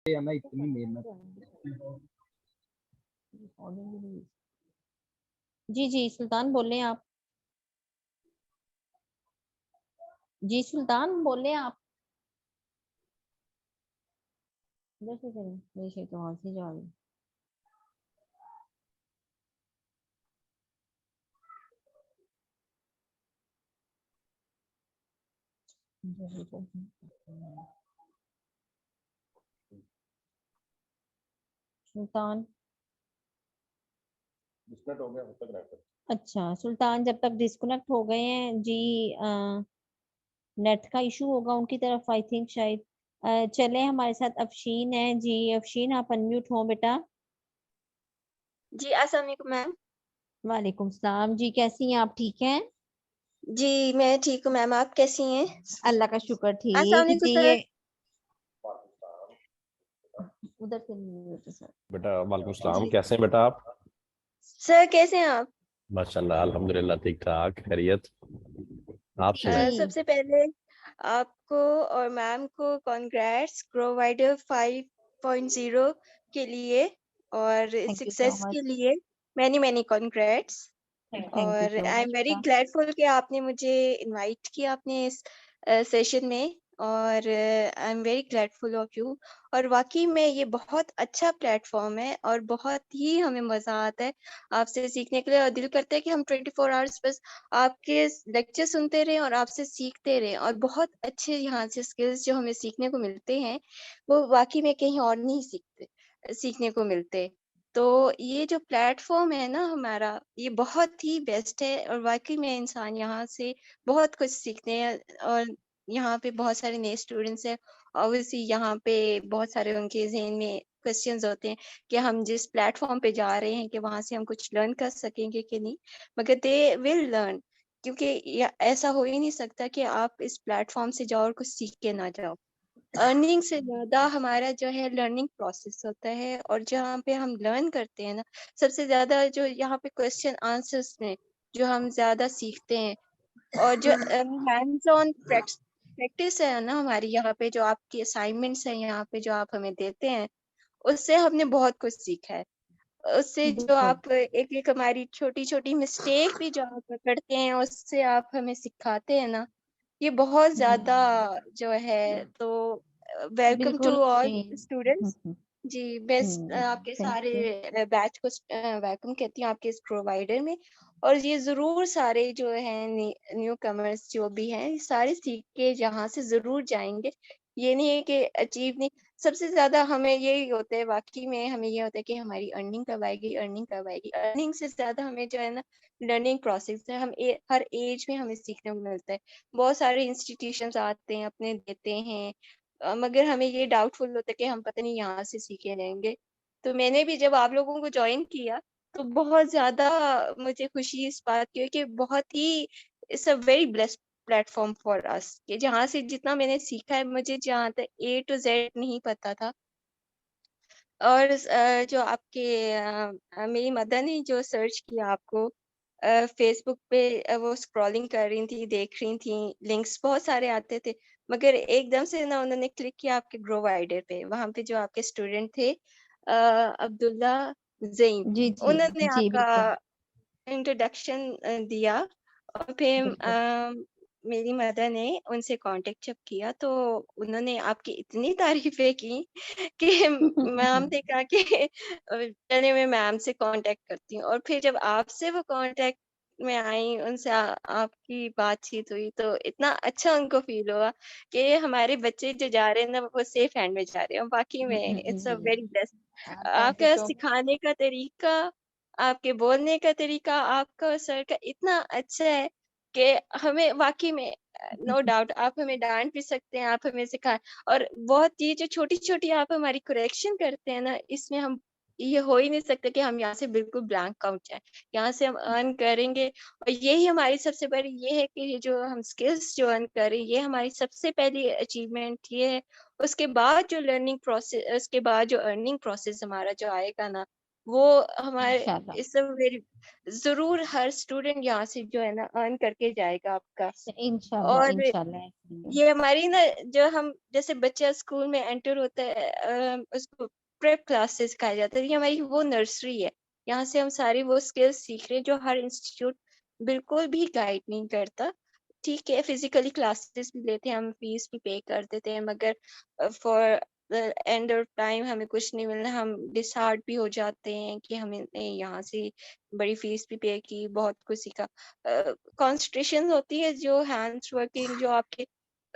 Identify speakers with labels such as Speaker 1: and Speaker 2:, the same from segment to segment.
Speaker 1: है ना इतनी मेहनत।
Speaker 2: जी जी सुल्तान बोले आप। जी सुल्तान बोले आप। इधर से करें मेरे से तो वहां से जा रही। सुल्तान
Speaker 3: डिस्कनेक्ट हो गया तब तक रख।
Speaker 2: अच्छा सुल्तान जब तक डिस्कनेक्ट हो गए हैं जी नेट का इशू होगा उनकी तरफ आई थिंक शायद। चले हमारे साथ अफशीन है जी। अफशीन आप अनम्यूट हो बेटा।
Speaker 4: जी अस्सलाम वालेकुम मैम।
Speaker 2: वालेकुम सलाम जी कैसी हैं आप ठीक हैं?
Speaker 4: जी मैं ठीक हूँ मैम, आप कैसी हैं?
Speaker 2: अल्लाह का शुक्र
Speaker 4: अस्सलाम
Speaker 2: ठीक
Speaker 4: वालेकुम
Speaker 2: जी।
Speaker 4: सर।
Speaker 2: ये उधर से नहीं होता सर।
Speaker 3: बेटा वालेकुम सलाम,
Speaker 4: जी
Speaker 3: कैसे हैं बेटा आप?
Speaker 4: सर कैसे हैं आप?
Speaker 3: माशाल्लाह अल्हम्दुलिल्लाह ठीक ठाक खैरियत। आप सुनाएं।
Speaker 2: जी
Speaker 4: सबसे पहले आपको और मैम को कॉन्ग्रेट्स ग्रोवाइडर 5.0 के लिए और
Speaker 2: thank you so
Speaker 4: success
Speaker 2: much.
Speaker 4: के लिए many many congrats.
Speaker 2: Thank you
Speaker 4: और
Speaker 2: सो
Speaker 4: आई एम
Speaker 2: मच
Speaker 4: वेरी
Speaker 2: बेटा।
Speaker 4: ग्लैडफुल कि आपने मुझे इनवाइट किया अपने इस सेशन में, और I am very gladful of you. और वाकई में ये बहुत अच्छा प्लेटफॉर्म है और बहुत ही हमें मज़ा आता है आपसे सीखने के लिए, और दिल करता है कि हम 24 आवर्स बस आपके लेक्चर सुनते रहें और आपसे सीखते रहें। और बहुत अच्छे यहाँ से स्किल्स जो हमें सीखने को मिलते हैं वो वाकई में कहीं और नहीं सीखने को मिलते। तो ये जो प्लेटफॉर्म है ना हमारा, ये बहुत ही बेस्ट है और वाकई में इंसान यहाँ से बहुत कुछ सीखते हैं। और यहाँ पे बहुत सारे नए स्टूडेंट्स हैं, ऑब्वियसली यहाँ पे बहुत सारे उनके ज़हन में क्वेश्चंस होते हैं कि हम जिस प्लेटफॉर्म पे जा रहे हैं कि वहाँ से हम कुछ लर्न कर सकेंगे कि नहीं, मगर दे विल लर्न, क्योंकि ऐसा हो ही नहीं सकता कि आप इस प्लेटफॉर्म से जाओ और कुछ सीख के ना जाओ। अर्निंग से ज़्यादा हमारा जो है लर्निंग प्रोसेस होता है, और जहाँ पे हम लर्न करते हैं ना, सबसे ज़्यादा जो यहाँ पे क्वेश्चन आंसर्स में जो हम ज़्यादा सीखते हैं, और जो हैंड्स ऑन प्रैक्टिस है ना हमारी यहाँ पे, जो आपकी असाइनमेंट्स हैं यहाँ पे जो आप हमें देते हैं, उससे हमने बहुत कुछ सीखा है। उससे जो
Speaker 2: बिल्कुल
Speaker 4: आप एक एक हमारी छोटी छोटी मिस्टेक भी जो आप करते हैं उससे आप हमें सिखाते हैं ना, ये बहुत ज़्यादा जो है। तो वेलकम टू
Speaker 2: बिल्कुल
Speaker 4: ऑल
Speaker 2: जी।
Speaker 4: स्टूडेंट्स। जी मैं आपके
Speaker 2: थैंक यू।
Speaker 4: सारे बैच को वेलकम कहती हूँ आपके इस प्रोवाइडर में। और ये ज़रूर सारे जो हैं न्यू कमर्स जो भी हैं, ये सारे सीख के यहाँ से ज़रूर जाएंगे। ये नहीं है कि अचीव नहीं, सबसे ज़्यादा हमें यही होता है, वाकई में हमें ये होता है कि हमारी अर्निंग कब आएगी, अर्निंग कब आएगी। अर्निंग से ज़्यादा हमें जो है ना लर्निंग प्रोसेस है, हर एज में हमें सीखने को मिलता है। बहुत सारे इंस्टीट्यूशंस आते हैं अपने देते हैं, मगर हमें ये डाउटफुल होता है कि हम पता नहीं यहाँ से सीखे रहेंगे। तो मैंने भी जब आप लोगों को ज्वाइन किया तो बहुत ज़्यादा मुझे खुशी इस बात की हुई कि बहुत ही it's a very blessed platform for us, कि जहाँ से जितना मैंने सीखा है, मुझे जहाँ तक ए टू जेड नहीं पता था। और जो आपके मेरी मदर ने जो सर्च किया आपको फेसबुक पे, वो स्क्रॉलिंग कर रही थी, देख रही थी, लिंक्स बहुत सारे आते थे, मगर एकदम से ना उन्होंने क्लिक किया आपके ग्रो वाइडर पे। वहां पे जो आपके स्टूडेंट थे अब्दुल्ला ज़ईन,
Speaker 2: जी जी
Speaker 4: उन्होंने
Speaker 2: जी
Speaker 4: आपका
Speaker 2: बिल्कुल।
Speaker 4: इंट्रोडक्शन दिया। और फिर
Speaker 2: बिल्कुल
Speaker 4: मेरी मदर ने उनसे कांटेक्ट जब किया तो उन्होंने आपकी इतनी तारीफें की कि मैम ने कहा कि चलिए मैं मैम से कांटेक्ट करती हूँ। और फिर जब आपसे वो कांटेक्ट में आई, उनसे आपकी बातचीत हुई तो इतना अच्छा उनको फील हुआ कि हमारे बच्चे जो जा रहे हैं ना वो सेफ हैंड में जा रहे हैं। वाकई में it's a very blessed.
Speaker 2: Thank you
Speaker 4: आपका
Speaker 2: सो मच।
Speaker 4: सिखाने का तरीका, आपके बोलने का तरीका, आपका और सर का इतना अच्छा है कि हमें वाकई में नो डाउट आप हमें डांट भी सकते हैं, आप हमें सिखा। और बहुत ये जो छोटी छोटी आप हमारी करेक्शन करते हैं ना, इसमें हम ये हो ही नहीं सकता कि हम यहाँ से बिल्कुल ब्लैंक आउट जाए। यहाँ से हम अर्न करेंगे, और यही हमारी सबसे बड़ी ये है कि ये जो हम स्किल्स जो अर्न करें, ये हमारी सबसे पहली अचीवमेंट ये है। उसके बाद जो लर्निंग प्रोसेस, उसके बाद जो अर्निंग प्रोसेस हमारा जो आएगा ना, वो हमारे
Speaker 2: इंशाल्लाह
Speaker 4: इस वेरी जरूर हर स्टूडेंट यहाँ से जो है ना अर्न करके जाएगा आपका।
Speaker 2: इंशाल्लाह
Speaker 4: और
Speaker 2: इंशाल्लाह
Speaker 4: ये हमारी ना जो हम जैसे बच्चा स्कूल में एंटर होता है उसको प्रेप क्लास से सिखाया जाता है, ये हमारी वो नर्सरी है। यहाँ से हम सारी वो स्किल्स सीख रहे हैं जो हर इंस्टीट्यूट बिल्कुल भी गाइड नहीं करता। ठीक है, फिजिकली क्लासेस भी लेते हैं, हम फीस भी पे कर देते हैं, मगर for the end of time हमें कुछ नहीं मिलना, हम डिसहार्ट भी हो जाते हैं कि हमें यहाँ से बड़ी फीस भी पे की, बहुत कुछ सीखा। कॉन्सेंट्रेशन होती है जो हैंड्स वर्किंग जो आपके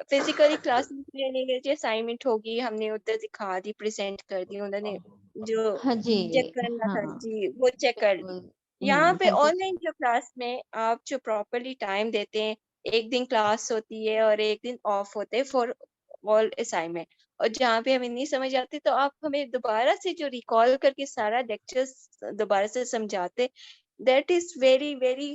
Speaker 4: फिजिकली क्लासेस में ले लीजिए, असाइनमेंट होगी हमने उधर दिखा दी, प्रेजेंट कर दी, उन्होंने जो
Speaker 2: हाँ जी
Speaker 4: चेक करना था
Speaker 2: हाँ
Speaker 4: जी वो चेक कर दी।
Speaker 2: बिल्कुल
Speaker 4: यहाँ पे
Speaker 2: थैंक यू
Speaker 4: ऑनलाइन जो क्लास में आप जो प्रॉपरली टाइम देते हैं, एक दिन क्लास होती है और एक दिन ऑफ होते हैं फॉर ऑल असाइनमेंट, और जहाँ पे हमें नहीं समझ आती तो आप हमें दोबारा से जो रिकॉल करके सारा लेक्चर्स दोबारा से समझाते, दैट इज वेरी वेरी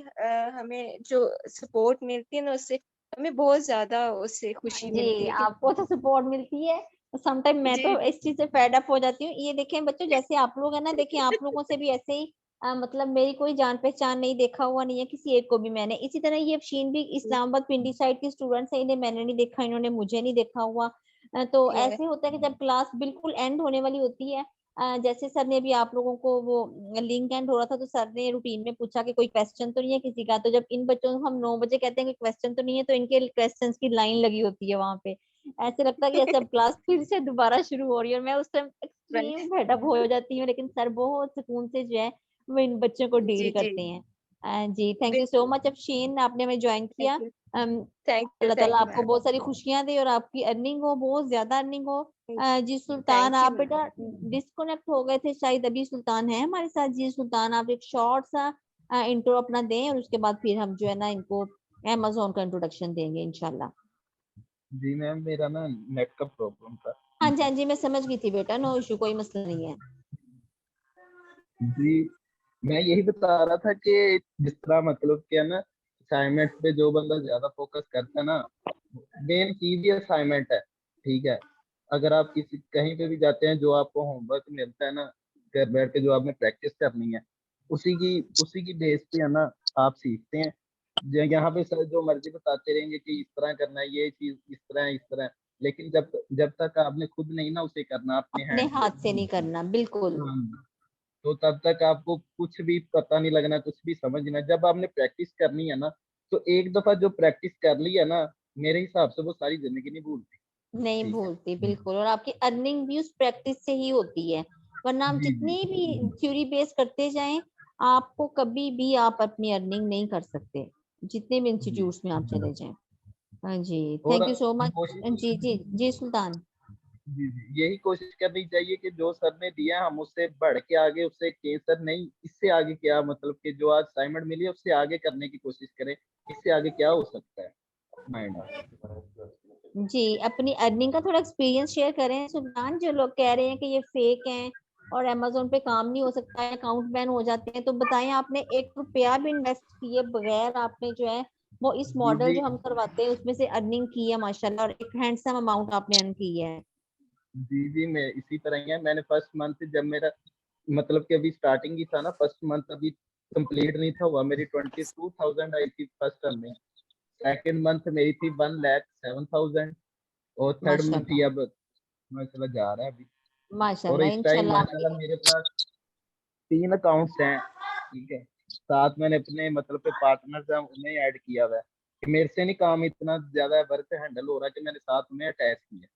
Speaker 4: हमें जो सपोर्ट मिलती है ना उससे हमें बहुत ज्यादा उससे खुशी मिलती
Speaker 2: जी
Speaker 4: है कि
Speaker 2: आपको तो सपोर्ट मिलती है। समटाइम मैं
Speaker 4: जी
Speaker 2: तो इस चीज से फेड अप हो जाती हूँ। ये देखें बच्चों, जैसे आप लोग है ना, देखिए आप लोगों से भी ऐसे ही मतलब मेरी कोई जान पहचान नहीं, देखा हुआ नहीं है किसी एक को भी मैंने। इसी तरह ये अफशीन भी इस्लामाबाद पिंडी साइड की स्टूडेंट्स है, इन्हें मैंने नहीं देखा, इन्होंने मुझे नहीं देखा हुआ। तो
Speaker 4: ये
Speaker 2: ऐसे होता है कि जब क्लास बिल्कुल एंड होने वाली होती है, जैसे सर ने भी आप लोगों को वो लिंक एंड हो रहा था तो सर ने रूटीन में पूछा कि कोई क्वेश्चन तो नहीं है किसी का। तो जब इन बच्चों को हम 9 बजे कहते हैं कि क्वेश्चन तो नहीं है, तो इनके क्वेश्चंस की लाइन लगी होती है वहां पे। ऐसे लगता है कि ऐसे अब क्लास फिर से दोबारा शुरू हो रही है, और मैं उस टाइम एक्सट्रीम
Speaker 4: राइट
Speaker 2: फेडअप हो जाती हूँ, लेकिन सर बहुत सुकून से जो है वो इन बच्चों को डील
Speaker 4: जी जी
Speaker 2: करते हैं। जी thank you so much Afsheen, आपने हमें ज्वाइन
Speaker 4: थैंक
Speaker 2: किया।
Speaker 4: यू
Speaker 2: अम, अल्लाह ताला
Speaker 4: थैंक यू
Speaker 2: आपको
Speaker 4: मैम
Speaker 2: बहुत सारी खुशियां दे और आपकी अर्निंग हो, बहुत ज्यादा अर्निंग हो। जी सुल्तान,
Speaker 4: थैंक यू
Speaker 2: आप
Speaker 4: मैम
Speaker 2: बेटा डिस्कनेक्ट हो गए थे शायद, अभी सुल्तान है हमारे साथ। जी सुल्तान, आप एक शॉर्ट सा इंट्रो अपना दें और उसके बाद फिर हम जो है ना इनको अमेज़न का इंट्रोडक्शन देंगे इंशाल्लाह।
Speaker 1: जी मैम, मेरा ना नेट का प्रॉब्लम था।
Speaker 2: हाँ जी हाँ जी, मैं समझ गई थी बेटा, नो इशू, कोई मसला नहीं है।
Speaker 1: जी, मैं यही बता रहा था कि जिस तरह मतलब क्या ना, असाइनमेंट पे जो बंदा ज्यादा फोकस करता है ना, मेन चीज ही असाइनमेंट है। ठीक है, अगर आप किसी कहीं पे भी जाते हैं, जो आपको होमवर्क मिलता है ना घर बैठ के, जो आपने प्रैक्टिस करनी है, उसी की बेस पे है ना आप सीखते हैं। यहाँ पे सर जो मर्जी बताते रहेंगे कि इस तरह करना है, ये चीज इस तरह है, इस तरह है, लेकिन जब जब तक आपने खुद नहीं ना उसे करना अपने
Speaker 2: अपने
Speaker 1: हैंड से।
Speaker 2: हाथ से नहीं करना, बिल्कुल।
Speaker 1: हाँ, तो तब तक आपको कुछ भी पता नहीं लगना, कुछ भी समझना। जब आपने प्रैक्टिस करनी है ना, तो एक दफा जो प्रैक्टिस कर ली है ना, मेरे हिसाब से वो सारी जिंदगी नहीं भूलती।
Speaker 2: नहीं
Speaker 1: ठीक है।
Speaker 2: भूलती, बिल्कुल। और आपकी अर्निंग भी उस प्रैक्टिस से ही होती है, वरना हम
Speaker 1: जी जी
Speaker 2: जितनी भी थ्योरी बेस करते जाएं, आपको कभी भी आप अपनी अर्निंग नहीं कर सकते, जितने भी
Speaker 1: जी
Speaker 2: इंस्टीट्यूट्स में आप चले जाएं। हाँ जी,
Speaker 1: और
Speaker 2: थैंक यू सो मच।
Speaker 1: कोशिश,
Speaker 2: जी जी जी सुल्तान।
Speaker 1: जी जी यही कोशिश करनी चाहिए कि जो सर ने दिया हम उससे बढ़ के आगे, उससे के सर नहीं, इससे आगे क्या, मतलब कि जो आज असाइनमेंट मिली है उससे आगे करने की कोशिश करें। इससे आगे क्या हो सकता है माइंड।
Speaker 2: जी अपनी अर्निंग का थोड़ा एक्सपीरियंस शेयर करें सुल्तान। जो लोग कह रहे हैं कि ये फेक हैं और अमेजोन पे काम नहीं हो सकता है, अकाउंट बैन हो जाते हैं, तो बताएं आपने 1 रुपया भी इन्वेस्ट किए बगैर आपने जो है वो इस
Speaker 1: जी
Speaker 2: मॉडल
Speaker 1: जी
Speaker 2: जो हम करवाते हैं उसमें से अर्निंग की है माशाल्लाह, और एक हैंडसम अमाउंट आपने अर्न की है।
Speaker 1: जी जी मैं इसी तरह ही है। मैंने फर्स्ट मंथ जब मेरा मतलब कि अभी स्टार्टिंग ही था ना, फर्स्ट मंथ अभी कंप्लीट नहीं था हुआ, मेरी 22,000 आई थी फर्स्ट अर्निंग। सेकंड मंथ मेरी थी 1,07,000। और थर्ड मंथ
Speaker 2: माशाल्लाह
Speaker 1: ही अब माशाल्लाह जा रहा है अभी। और
Speaker 2: माशाल्लाह
Speaker 1: इस टाइम
Speaker 2: इंशाल्लाह
Speaker 1: माशाल्लाह मेरे पास 3 अकाउंट्स हैं। ठीक है, साथ मैंने अपने मतलब के पार्टनर्स हैं उन्हें ऐड किया हुआ है कि मेरे से नहीं काम इतना ज्यादा वर्क हैंडल हो रहा है कि मैंने साथ में अटैच किया।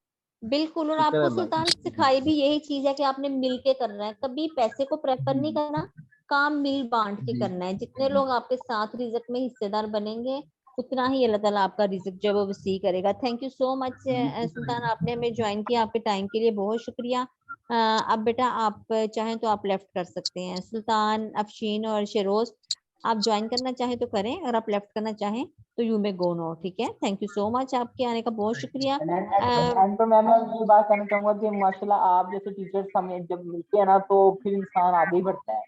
Speaker 2: बिल्कुल। और
Speaker 1: शुक्र
Speaker 2: आपको
Speaker 1: अल्लाह
Speaker 2: सुल्तान
Speaker 1: का।
Speaker 2: सिखाई भी यही चीज है कि आपने मिल के करना है, कभी पैसे को प्रेफर नहीं
Speaker 1: जी
Speaker 2: करना, काम मिल बांट के
Speaker 1: जी
Speaker 2: करना है। जितने लोग आपके साथ रिजक में हिस्सेदार बनेंगे, उतना ही अल्लाह ताला आपका रिजक जो है वो वसी करेगा। थैंक यू सो मच
Speaker 1: जी शुक्र
Speaker 2: सुल्तान,
Speaker 1: अल्लाह
Speaker 2: आपने हमें ज्वाइन किया, आपके टाइम के लिए बहुत शुक्रिया। अब बेटा आप चाहें तो आप लेफ्ट कर सकते हैं। सुल्तान, अफशीन और शेरोज, आप ज्वाइन करना चाहें तो करें, अगर आप लेफ्ट करना चाहें तो यू मे गो नो। ठीक है, थैंक यू सो मच, आपके आने का बहुत शुक्रिया।
Speaker 5: एंड तो मैं ये बात कहना चाहूंगा कि माशाल्लाह आप जैसे टीचर्स हमें जब मिलते हैं ना, तो फिर इंसान आगे ही बढ़ता है।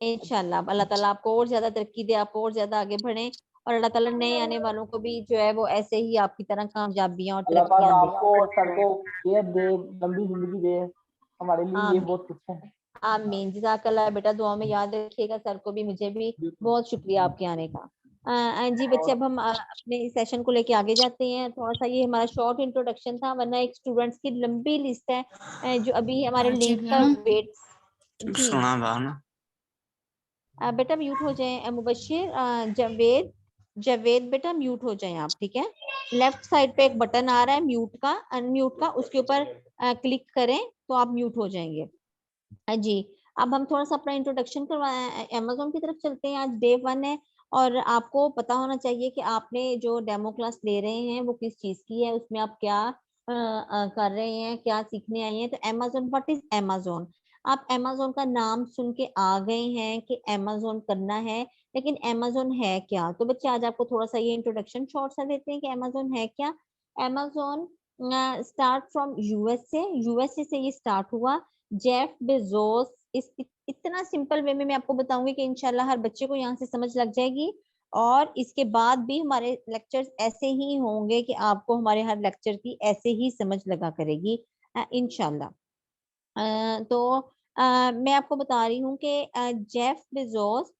Speaker 2: इंशाल्लाह अल्लाह ताला आपको और ज्यादा तरक्की दे, आप और ज्यादा आगे बढ़े, और अल्लाह ताला नए आने वालों को भी जो है वो ऐसे ही आपकी तरह कामयाबियां और
Speaker 5: अल्लाह पाक
Speaker 2: तरक्कियां दे।
Speaker 5: आपको और सबको केयर दे, लंबी जिंदगी दे। हमारे लिए ये
Speaker 2: आमीन
Speaker 5: बहुत कुछ है।
Speaker 2: आमीन, जज़ाकल्लाह बेटा, दुआ में याद रखिएगा सर को भी, मुझे भी बहुत शुक्रिया आपके आने का। जी बच्चे, अब हम अपने इस सेशन को लेके आगे जाते हैं। थोड़ा सा ये हमारा शॉर्ट इंट्रोडक्शन था, वरना एक स्टूडेंट्स की लंबी लिस्ट है जो अभी हमारे लिंक का वेट। जी बेटा म्यूट हो जाए, मुबशिर, जावेद बेटा म्यूट हो जाए आप, ठीक है। लेफ्ट साइड पे एक बटन आ रहा है म्यूट का, अनम्यूट का, उसके ऊपर क्लिक करें तो आप म्यूट हो जाएंगे। जी, अब हम थोड़ा सा अपना इंट्रोडक्शन करवाएं, अमेज़न की तरफ चलते हैं। आज डे 1 है और आपको पता होना चाहिए कि आपने जो डेमो क्लास ले रहे हैं वो किस चीज की है, उसमें आप क्या कर रहे हैं, क्या सीखने आए हैं। तो अमेज़न, व्हाट इज अमेज़न? आप अमेज़न का नाम सुन के आ गए हैं कि अमेज़न करना है, लेकिन अमेज़न है क्या? तो बच्चे आज आपको थोड़ा सा ये इंट्रोडक्शन शॉर्ट सा देते हैं कि अमेज़न है क्या। अमेज़न स्टार्ट फ्रॉम यूएसए से ये स्टार्ट हुआ। जेफ बेजोस, इतना सिंपल वे में मैं आपको बताऊंगी कि इंशाल्लाह हर बच्चे को यहाँ से समझ लग जाएगी। और इसके बाद भी हमारे लेक्चर्स ऐसे ही होंगे कि आपको हमारे हर लेक्चर की ऐसे ही समझ लगा करेगी इंशाल्लाह। तो मैं आपको बता रही हूँ कि जेफ बेजोस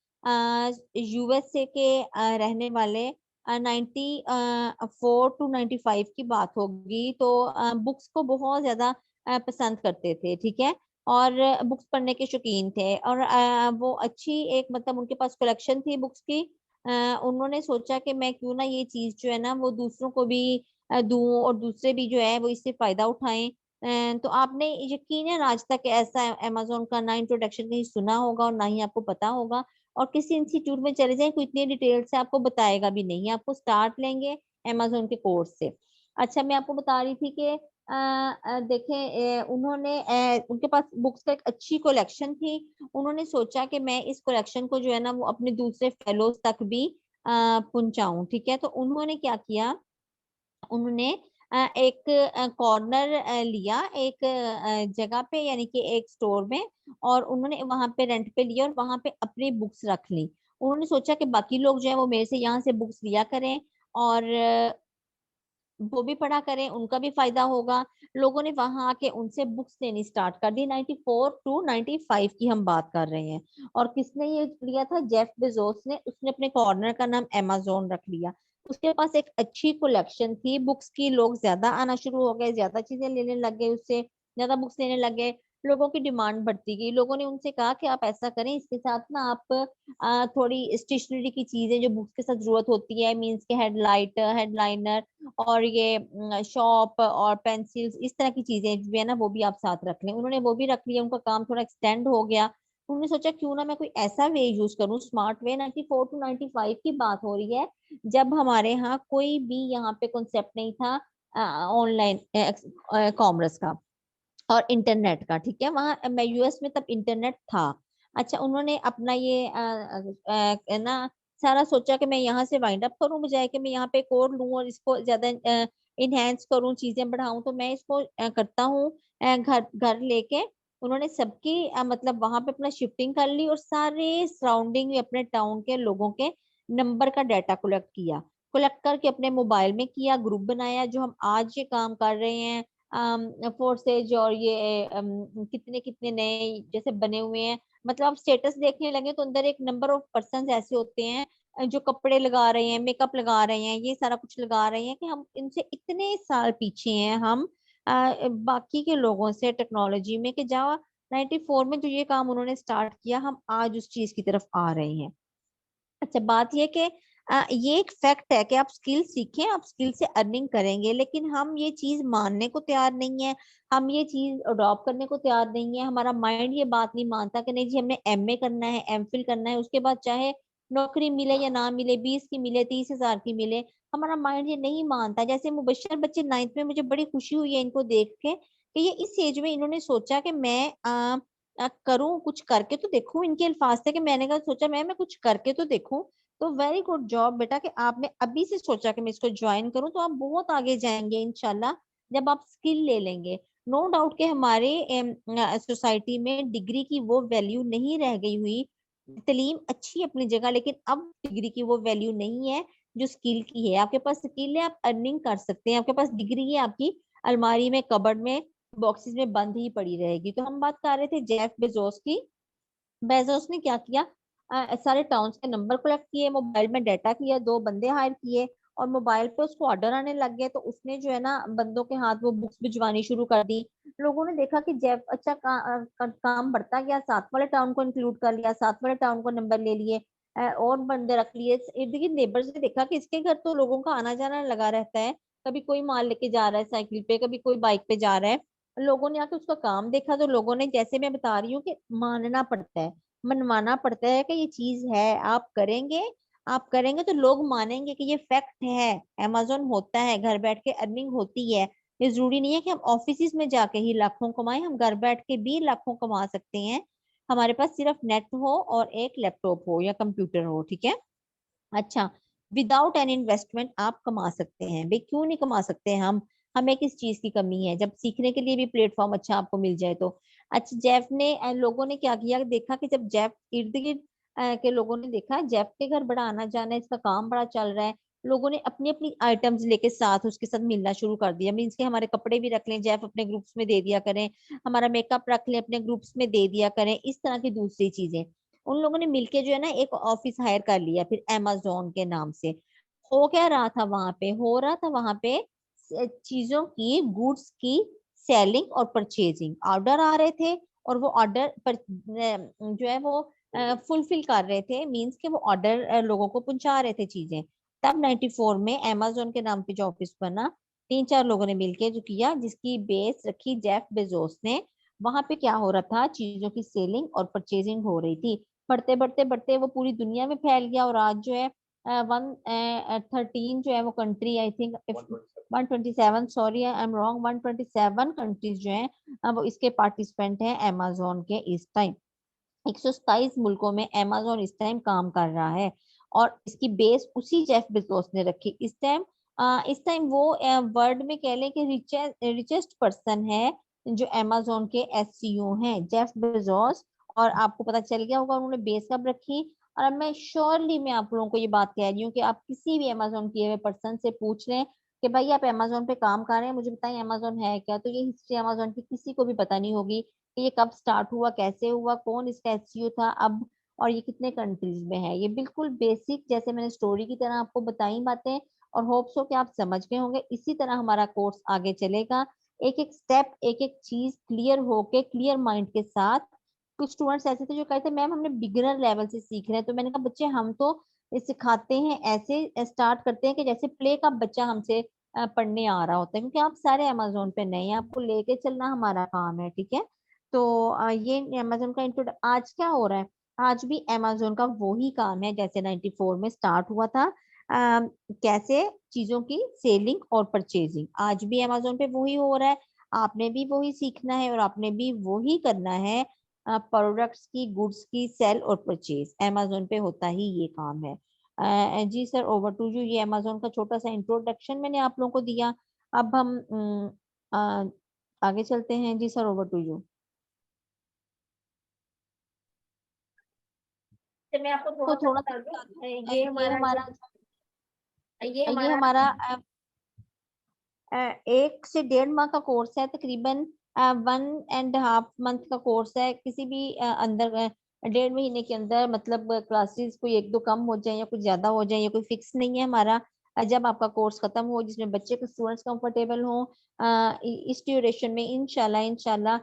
Speaker 2: यूएसए के रहने वाले 94 टू 95 की बात होगी। तो बुक्स को बहुत ज्यादा पसंद करते थे, ठीक है, और बुक्स पढ़ने के शौकीन थे। और वो अच्छी एक मतलब उनके पास कलेक्शन थी बुक्स की। उन्होंने सोचा कि मैं क्यों ना ये चीज जो है ना वो दूसरों को भी दूं और दूसरे भी जो है वो इससे फायदा उठाएं। तो आपने यकीनन आज तक ऐसा अमेज़न का ना इंट्रोडक्शन कहीं सुना होगा और ना ही आपको पता होगा। और किसी इंस्टीट्यूट में चले जाएं, कोई इतनी डिटेल से आपको बताएगा भी नहीं, आपको स्टार्ट लेंगे अमेज़न के कोर्स से। अच्छा, मैं आपको बता रही थी कि देखें, उन्होंने उनके पास बुक्स का एक अच्छी कलेक्शन थी। उन्होंने सोचा कि मैं इस कलेक्शन को जो है ना वो अपने दूसरे फेलोज तक भी पहुंचाऊं, ठीक है। तो उन्होंने क्या किया, उन्होंने एक कॉर्नर लिया एक जगह पे, यानी कि एक स्टोर में, और उन्होंने वहां पे रेंट पे लिया और वहां पे अपनी बुक्स रख ली। उन्होंने सोचा कि बाकी लोग जो है वो मेरे से यहाँ से बुक्स लिया करें और वो भी पढ़ा करें, उनका भी फायदा होगा। लोगों ने वहां आके उनसे बुक्स लेनी स्टार्ट कर दी। 94 टू 95 की हम बात कर रहे हैं। और किसने ये लिया था? जेफ बेजोस ने। उसने अपने कॉर्नर का नाम अमेज़न रख लिया। उसके पास एक अच्छी कलेक्शन थी बुक्स की, लोग ज्यादा आना शुरू हो गए, ज्यादा चीजें लेने लग गए, उससे ज्यादा बुक्स लेने लग गए, लोगों की डिमांड बढ़ती गई। लोगों ने उनसे कहा कि आप ऐसा करें, इसके साथ ना आप थोड़ी स्टेशनरी की चीजें जो बुक्स के साथ जरूरत होती है, मीन्स के हेडलाइट, हेडलाइनर और ये शॉप और पेंसिल्स, इस तरह की चीजें भी है ना वो भी आप साथ रख लें। उन्होंने वो भी रख लिया, उनका काम थोड़ा एक्सटेंड हो गया। उन्होंने सोचा क्यों ना मैं कोई ऐसा वे यूज करूं, स्मार्ट वे। 94 टू 95 की बात हो रही है जब हमारे यहाँ कोई भी यहाँ पे कॉन्सेप्ट नहीं था ऑनलाइन कॉमर्स का और इंटरनेट का, ठीक है। वहां मैं यूएस में तब इंटरनेट था। अच्छा, उन्होंने अपना ये ना सारा सोचा कि मैं यहाँ से वाइंड अप करूं, बजाय कि मैं यहाँ पे एक और लूं और इसको ज्यादा इनहेंस करूं, चीजें बढ़ाऊं, तो मैं इसको करता हूँ घर घर लेके। उन्होंने सबकी मतलब वहां पे अपना शिफ्टिंग कर ली और सारे सराउंडिंग में अपने टाउन के लोगों के नंबर का डाटा कलेक्ट किया। कलेक्ट करके अपने मोबाइल में किया, ग्रुप बनाया, जो हम आज ये काम कर रहे हैं फोर्सेज और ये कितने कितने नए जैसे बने हुए हैं। मतलब आप स्टेटस देखने लगे तो अंदर एक नंबर ऑफ पर्सन ऐसे होते हैं जो कपड़े लगा रहे हैं, मेकअप लगा रहे हैं, ये सारा कुछ लगा रहे हैं कि हम इनसे इतने साल पीछे हैं हम बाकी के लोगों से टेक्नोलॉजी में, कि जहाँ 94 में जो ये काम उन्होंने स्टार्ट किया हम आज उस चीज की तरफ आ रहे हैं। अच्छा, बात यह कि ये एक फैक्ट है कि आप स्किल सीखें, आप स्किल से अर्निंग करेंगे, लेकिन हम ये चीज मानने को तैयार नहीं है, हम ये चीज अडॉप्ट करने को तैयार नहीं है। हमारा माइंड ये बात नहीं मानता कि नहीं जी हमने एमए करना है, एमफिल करना है, उसके बाद चाहे नौकरी मिले या ना मिले, 20 की मिले, 30,000 की मिले, हमारा माइंड ये नहीं मानता। जैसे मुबशर बच्चे 9th में, मुझे बड़ी खुशी हुई है इनको देख के कि ये इस एज में इन्होंने सोचा कि मैं करूं, कुछ करके तो देखूं। इनके अल्फाज थे कि मैंने कहा सोचा मैं कुछ करके तो देखूं। तो वेरी गुड जॉब बेटा कि आपने अभी से सोचा कि मैं इसको ज्वाइन करूं, तो आप बहुत आगे जाएंगे इंशाल्लाह जब आप स्किल ले लेंगे। नो डाउट कि हमारे सोसाइटी में डिग्री की वो वैल्यू नहीं रह गई हुई, तालीम अच्छी अपनी जगह, लेकिन अब डिग्री की वो वैल्यू नहीं है जो स्किल की है। आपके पास स्किल है, आप अर्निंग कर सकते हैं, आपके पास डिग्री है आपकी अलमारी में, कबर्ड में बॉक्सेस में बंद ही पड़ी रहेगी। तो हम बात कर रहे थे जेफ बेजोस की। बेजोस ने क्या किया, सारे टाउन्स के नंबर कलेक्ट किए, मोबाइल में डाटा किया, 2 बंदे हायर किए और मोबाइल पे उसको ऑर्डर आने लग गए। तो उसने जो है ना बंदों के हाथ वो बुक्स भिजवानी शुरू कर दी। लोगों ने देखा कि जेफ अच्छा काम बढ़ता गया, साथ वाले टाउन को इंक्लूड कर लिया, साथ वाले टाउन को नंबर ले लिए, और बंदे रख लिए। इर्द गिर्द नेबर्स ने देखा कि इसके घर तो लोगों का आना जाना लगा रहता है, कभी कोई माल लेके जा रहा है साइकिल पे, कभी कोई बाइक पे जा रहा है। लोगों ने आके उसका काम देखा, तो लोगों ने, जैसे मैं बता रही हूँ कि मानना पड़ता है, मनवाना पड़ता है कि ये चीज है, आप करेंगे तो लोग मानेंगे कि ये फैक्ट है, अमेज़न होता है, घर बैठ के अर्निंग होती है। ये जरूरी नहीं है कि हम ऑफिस में जाके ही लाखों कमाएं, हम घर बैठ के भी लाखों कमा सकते हैं। हमारे पास सिर्फ नेट हो और एक लैपटॉप हो या कंप्यूटर हो, ठीक है। अच्छा, विदाउट एनी इन्वेस्टमेंट आप कमा सकते हैं। भाई क्यों नहीं कमा सकते हैं हम, हमें किस चीज की कमी है जब सीखने के लिए भी प्लेटफॉर्म अच्छा आपको मिल जाए तो। अच्छा, जेफ ने लोगों ने क्या किया, देखा कि जब जेफ इर्द गिर्द के लोगों ने देखा जेफ के घर बड़ा आना जाना है, इसका काम बड़ा चल रहा है, लोगों ने अपनी अपनी आइटम्स लेके साथ उसके साथ मिलना शुरू कर दिया। मीन्स के हमारे कपड़े भी रख लें, जेफ अपने ग्रुप्स में दे दिया करें, हमारा मेकअप रख लें अपने ग्रुप्स में दे दिया करें, इस तरह की दूसरी चीजें। उन लोगों ने मिलके जो है ना एक ऑफिस हायर कर लिया फिर अमेज़न के नाम से। हो क्या रहा था वहां पे, हो रहा था वहां पे चीजों की, गुड्स की सेलिंग और परचेजिंग। ऑर्डर आ रहे थे और वो ऑर्डर पर जो है वो फुलफिल कर रहे थे, मींस के वो ऑर्डर लोगों को पहुंचा रहे थे चीजें। तब 94 में अमेज़न के नाम पे जो ऑफिस बना, 3-4 लोगों ने मिलके जो किया, जिसकी बेस रखी जेफ बेजोस ने। वहां पे क्या हो रहा था, चीजों की सेलिंग और परचेजिंग हो रही थी। बढ़ते बढ़ते बढ़ते वो पूरी दुनिया में फैल गया और आज जो है 113 जो है वो country, I think 127, sorry I am wrong, 127 countries जो हैं वो इसके पार्टिसिपेंट हैं अमेज़न के इस टाइम। 127 मुल्कों में अमेज़न इस टाइम काम कर रहा है और इसकी बेस उसी जेफ बेजोस ने रखी इस टाइम। इस टाइम वो वर्ल्ड में कह लें कि रिचेस्ट पर्सन है जो अमेज़न के एसईओ हैं, जेफ बेजोस। और आपको पता चल गया होगा उन्होंने बेस कब रखी। और अब मैं श्योरली मैं आप लोगों को ये बात कह रही हूँ कि आप किसी भी अमेज़न किए हुए पर्सन से पूछ लें कि भाई आप अमेज़न पे काम कर रहे हैं, मुझे बताएं अमेज़न है क्या, तो ये हिस्ट्री अमेज़न की किसी को भी पता नहीं होगी कि ये कब स्टार्ट हुआ, कैसे हुआ, कौन इसका एसईओ था अब, और ये कितने कंट्रीज में है। ये बिल्कुल बेसिक, जैसे मैंने स्टोरी की तरह आपको बताई बातें, और होप्स हो कि आप समझ गए होंगे। इसी तरह हमारा कोर्स आगे चलेगा, एक एक स्टेप, एक एक चीज क्लियर होके, क्लियर माइंड के साथ। कुछ स्टूडेंट्स ऐसे थे जो कहते मैम हमने बिगिनर लेवल से सीख रहे हैं, तो मैंने कहा बच्चे हम तो ये सिखाते हैं, ऐसे स्टार्ट करते हैं कि जैसे प्ले का बच्चा हमसे पढ़ने आ रहा होता है, क्योंकि आप सारे अमेज़न पे नए हैं, आपको लेके चलना हमारा काम है, ठीक है। तो ये अमेज़न का इंट्रो। आज क्या हो रहा है, आज भी अमेज़न का वही काम है जैसे 94 में स्टार्ट हुआ था। कैसे चीजों की सेलिंग और परचेजिंग, आज भी अमेज़न पे वही हो रहा है। आपने भी वही सीखना है और आपने भी वही करना है। प्रोडक्ट्स की, गुड्स की सेल और परचेज अमेज़न पे होता ही ये काम है। जी सर, ओवर टू यू। ये अमेज़न का छोटा सा इंट्रोडक्शन मैंने आप लोगों को दिया। अब हम आगे चलते हैं। जी सर, ओवर टू यू।
Speaker 6: मैं आपको
Speaker 2: तो
Speaker 6: थोड़ा सा
Speaker 2: थोड़ा
Speaker 6: बता
Speaker 2: सा
Speaker 6: दूं,
Speaker 2: बता दें,
Speaker 6: ये
Speaker 2: ये
Speaker 6: हमारा
Speaker 2: हमारा
Speaker 6: ये
Speaker 2: ये
Speaker 6: हमारा
Speaker 2: हमारा 1 से 1.5 माह का कोर्स है, तकरीबन 1.5 मंथ का कोर्स है। किसी भी अंदर 1.5 महीने के अंदर, मतलब क्लासेस कोई 1-2 कम हो जाए या कुछ ज्यादा हो जाए, ये कोई फिक्स नहीं है हमारा। जब आपका कोर्स खत्म हो, जिसमें बच्चे के स्टूडेंट्स कंफर्टेबल हो, इस ड्यूरेशन में इंशाल्लाह इंशाल्लाह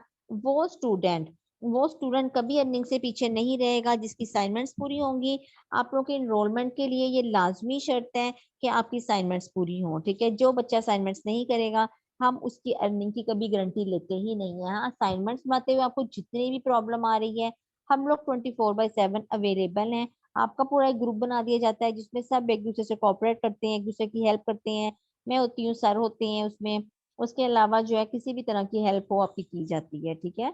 Speaker 2: वो स्टूडेंट कभी अर्निंग से पीछे नहीं रहेगा, जिसकी असाइनमेंट्स पूरी होंगी। आप लोगों के इनरोलमेंट के लिए ये लाजमी शर्त है कि आपकी असाइनमेंट्स पूरी हों, ठीक है। जो बच्चा असाइनमेंट्स नहीं करेगा, हम उसकी अर्निंग की कभी गारंटी लेते ही नहीं है। हाँ, असाइनमेंट्स बनाते हुए आपको जितनी भी प्रॉब्लम आ रही है, हम लोग 24/7 अवेलेबल हैं। आपका पूरा एक ग्रुप बना दिया जाता है जिसमें सब एक दूसरे से कोऑपरेट करते हैं, एक दूसरे की हेल्प करते हैं। मैं होती हूँ, सर होते हैं उसमें। उसके अलावा जो है किसी भी तरह की हेल्प हो आपकी की जाती है, ठीक है।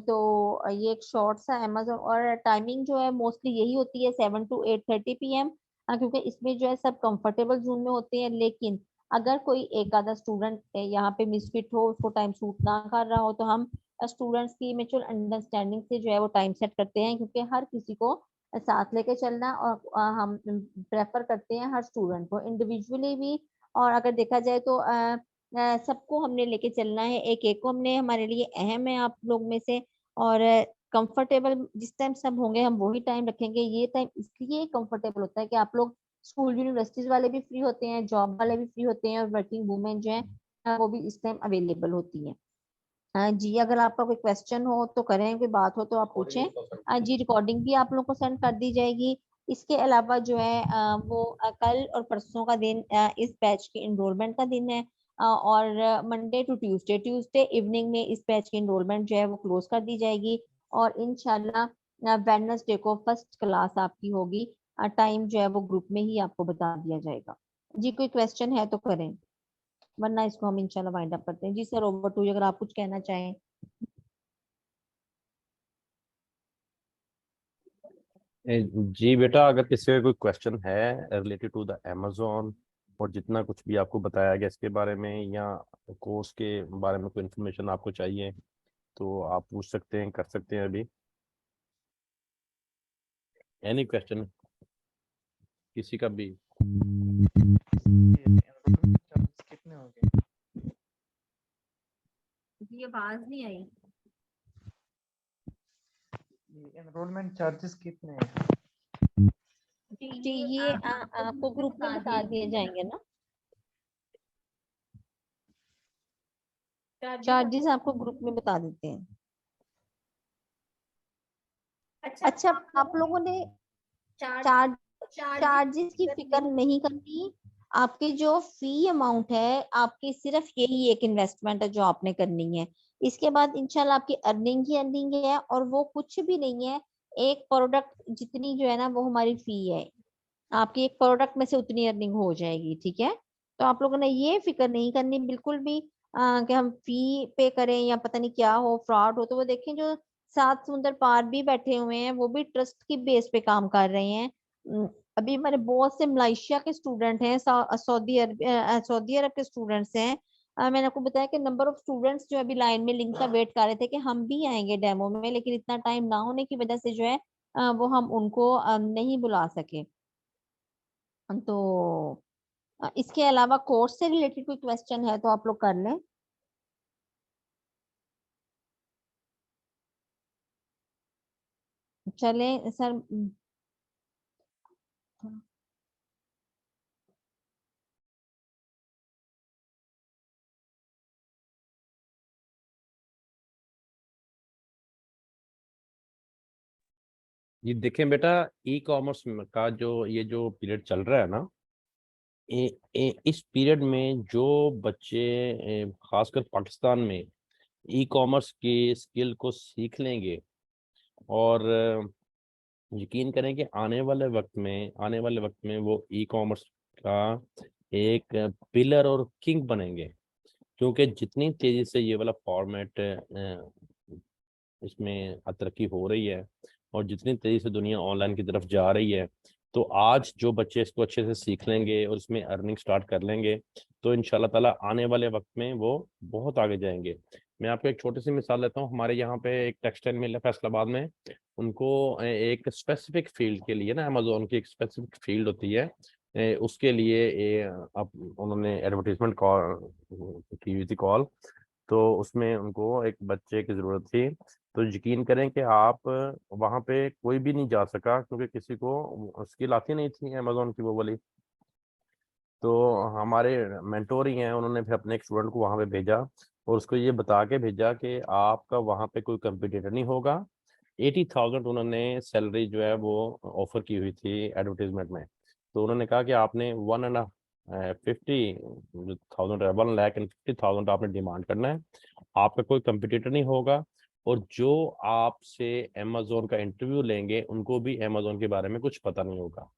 Speaker 2: तो ये एक शॉर्ट सा अमेज़न, और टाइमिंग जो है मोस्टली यही होती है 7 to 8:30 PM। क्योंकि इसमें जो है सब कंफर्टेबल जोन में होते हैं। लेकिन अगर कोई एक आधा स्टूडेंट यहाँ पे मिसफिट हो, उसको टाइम सूट ना कर रहा हो, तो हम स्टूडेंट्स की म्यूचुअल अंडरस्टैंडिंग से जो है वो टाइम सेट करते हैं, क्योंकि हर किसी को साथ लेके चलना, और हम प्रेफर करते हैं हर स्टूडेंट को इंडिविजुअली भी। और अगर देखा जाए तो सबको हमने लेके चलना है, एक एक को हमने, हमारे लिए अहम है आप लोग में से। और कंफर्टेबल जिस टाइम सब होंगे हम वही टाइम रखेंगे। ये टाइम इसलिए कंफर्टेबल होता है कि आप लोग स्कूल यूनिवर्सिटीज वाले भी फ्री होते हैं, जॉब वाले भी फ्री होते हैं, और वर्किंग वुमेन जो है वो भी इस टाइम अवेलेबल होती है। जी अगर आपका कोई क्वेश्चन हो तो करें, कोई बात हो तो आप पूछें। जी रिकॉर्डिंग भी आप लोग को सेंड कर दी जाएगी। इसके अलावा जो है वो कल और परसों का दिन इस बैच के इनरोलमेंट का दिन है। और Monday to Tuesday, Tuesday evening में इस बैच की इनरोलमेंट जो है वो क्लोज कर दी जाएगी। और इंशाल्लाह वेडनेसडे को फर्स्ट क्लास आपकी होगी। टाइम जो है वो ग्रुप में ही आपको बता दिया जाएगा। जी कोई क्वेश्चन है तो करें, वरना इसको हम इंशाल्लाह वाइंड अप करते हैं। जी सर ओवर टू यू, अगर आप कुछ कहना चाहें।
Speaker 3: जी बेटा, अगर किसी का कोई क्वेश्चन है रिलेटेड टू द अमेजोन और जितना कुछ भी आपको बताया गया इसके बारे में, या कोर्स के बारे में कोई इन्फॉर्मेशन आपको चाहिए, तो आप पूछ सकते हैं, कर सकते हैं अभी। एनी क्वेश्चन किसी का भी?
Speaker 7: कितने हो गए?
Speaker 6: ये आवाज नहीं आई।
Speaker 7: एनरोलमेंट चार्जेस कितने हैं?
Speaker 2: जी ये आपको ग्रुप में बता दिए जाएंगे ना, चार्जेस आपको ग्रुप में बता देते हैं। अच्छा आप लोगों ने चार्जेस की फिक्र नहीं करनी। आपकी जो फी अमाउंट है, आपकी सिर्फ यही एक इन्वेस्टमेंट है जो आपने करनी है। इसके बाद इंशाल्लाह आपकी अर्निंग ही अर्निंग है, और वो कुछ भी नहीं है। एक प्रोडक्ट जितनी जो है ना वो हमारी फी है, आपकी एक प्रोडक्ट में से उतनी अर्निंग हो जाएगी। ठीक है, तो आप लोगों ने ये फिक्र नहीं करनी बिल्कुल भी कि हम फी पे करें या पता नहीं क्या हो, फ्रॉड हो। तो वो देखें जो सात समुंदर पार भी बैठे हुए हैं वो भी ट्रस्ट की बेस पे काम कर रहे हैं। अभी हमारे बहुत से मलेशिया के स्टूडेंट हैं, सऊदी अरब के स्टूडेंट्स हैं। मैंने आपको बताया कि नंबर ऑफ स्टूडेंट्स जो अभी लाइन में लिंक का वेट कर रहे थे कि हम भी आएंगे डेमो में, लेकिन इतना टाइम ना होने की वजह से जो है वो हम उनको नहीं बुला सके। तो इसके अलावा कोर्स से रिलेटेड कोई क्वेश्चन है तो आप लोग कर लें। चलें सर।
Speaker 3: ये देखें बेटा, ई कॉमर्स का जो पीरियड चल रहा है ना, इस पीरियड में जो बच्चे खासकर पाकिस्तान में ई कॉमर्स की स्किल को सीख लेंगे, और यकीन करें कि आने वाले वक्त में वो ई कॉमर्स का एक पिलर और किंग बनेंगे। क्योंकि जितनी तेजी से ये वाला फॉर्मेट इसमें तरक्की हो रही है, और जितनी तेजी से दुनिया ऑनलाइन की तरफ जा रही है, तो आज जो बच्चे इसको अच्छे से सीख लेंगे और इसमें अर्निंग स्टार्ट कर लेंगे, तो इंशाल्लाह ताला आने वाले वक्त में वो बहुत आगे जाएंगे। मैं आपको एक छोटी सी मिसाल देता हूँ। हमारे यहाँ पे एक टेक्सटाइल मिल है फैसलाबाद में। उनको एक स्पेसिफिक फील्ड के लिए ना, अमेजोन की एक स्पेसिफिक फील्ड होती है, उसके लिए अब उन्होंने एडवर्टीजमेंट कॉल की हुई थी कॉल। तो उसमें उनको एक बच्चे की ज़रूरत थी। तो यकीन करें कि आप वहाँ पे कोई भी नहीं जा सका, क्योंकि किसी को स्किल आती नहीं थी अमेजोन की वो वाली। तो हमारे मेंटोर ही हैं, उन्होंने फिर अपने एक स्टूडेंट को वहाँ पे भेजा, और उसको ये बता के भेजा कि आपका वहाँ पे कोई कंपटीटर नहीं होगा। 80,000 उन्होंने सैलरी जो है वो ऑफर की हुई थी एडवर्टीजमेंट में। तो उन्होंने कहा कि आपने 1,50,000 आपने डिमांड करना है, आपका कोई कंपटीटर नहीं होगा, और जो आपसे अमेजोन का इंटरव्यू लेंगे उनको भी अमेजोन के बारे में कुछ पता नहीं होगा।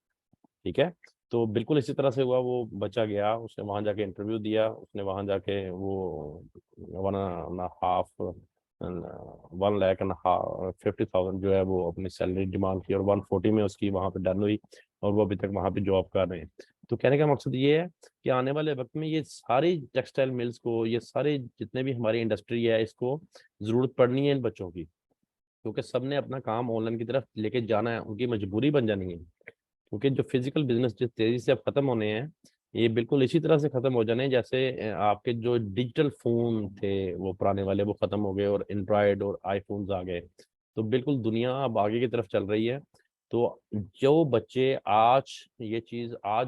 Speaker 3: ठीक है, तो बिल्कुल इसी तरह से हुआ। वो बच्चा गया, उसने वहां जाके इंटरव्यू दिया, उसने वहां जाके वो 1,50,000 जो है वो अपनी सैलरी डिमांड की, और 140 में उसकी वहां पे डन हुई, और वो अभी तक वहां पे जॉब कर रहे हैं। तो कहने का मकसद ये है कि आने वाले वक्त में ये सारी टेक्सटाइल मिल्स को, ये सारे जितने भी हमारी इंडस्ट्री है, इसको जरूरत पड़नी है इन बच्चों की, क्योंकि सबने अपना काम ऑनलाइन की तरफ लेके जाना है, उनकी मजबूरी बन जानी है। क्योंकि जो फिजिकल बिजनेस जिस तेजी से अब खत्म होने हैं, ये बिल्कुल इसी तरह से खत्म हो जाने जैसे आपके जो डिजिटल फोन थे वो पुराने वाले वो खत्म हो गए और एंड्रॉयड और आईफोन्स आ गए। तो बिल्कुल दुनिया अब आगे की तरफ चल रही है। तो जो बच्चे आज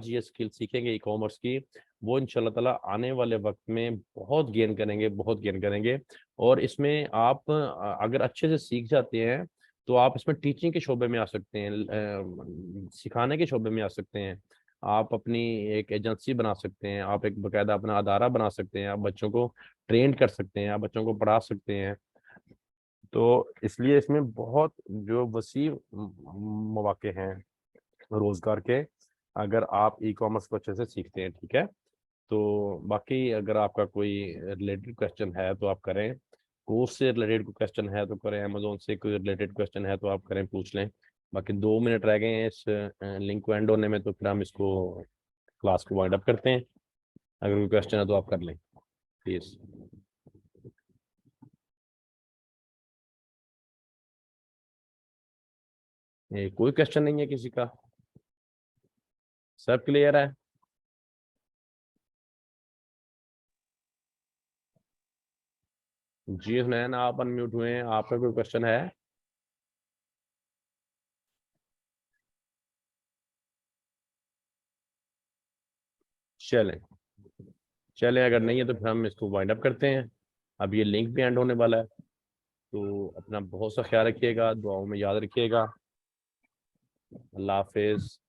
Speaker 3: ये स्किल सीखेंगे ई कॉमर्स की, वो इंशाल्लाह ताला आने वाले वक्त में बहुत गेन करेंगे, बहुत गेन करेंगे। और इसमें आप अगर अच्छे से सीख जाते हैं तो आप इसमें टीचिंग के शोबे में आ सकते हैं, सिखाने के शोबे में आ सकते हैं। आप अपनी एक एजेंसी बना सकते हैं, आप एक बाकायदा अपना अदारा बना सकते हैं, आप बच्चों को ट्रेन कर सकते हैं, आप बच्चों को पढ़ा सकते हैं। तो इसलिए इसमें बहुत जो वसी मौके हैं रोजगार के, अगर आप ई कॉमर्स को अच्छे से सीखते हैं। ठीक है, तो बाकी अगर आपका कोई रिलेटेड क्वेश्चन है तो आप करें, कोर्स से रिलेटेड कोई क्वेश्चन है तो करें, अमेजोन से कोई रिलेटेड क्वेश्चन है तो आप करें, पूछ लें। बाकी 2 मिनट रह गए हैं इस लिंक को एंड होने में, तो फिर हम इसको क्लास को वाइंड अप करते हैं। अगर कोई क्वेश्चन है तो आप कर लें प्लीज। कोई क्वेश्चन नहीं है किसी का? सब क्लियर है? जी हुनैन, आप अनम्यूट हुए हैं, आपका कोई क्वेश्चन है? चलें चलें, अगर नहीं है तो फिर हम इसको वाइंड अप करते हैं। अब ये लिंक भी एंड होने वाला है, तो अपना बहुत सा ख्याल रखिएगा, दुआओं में याद रखिएगा। अल्लाह हाफिज।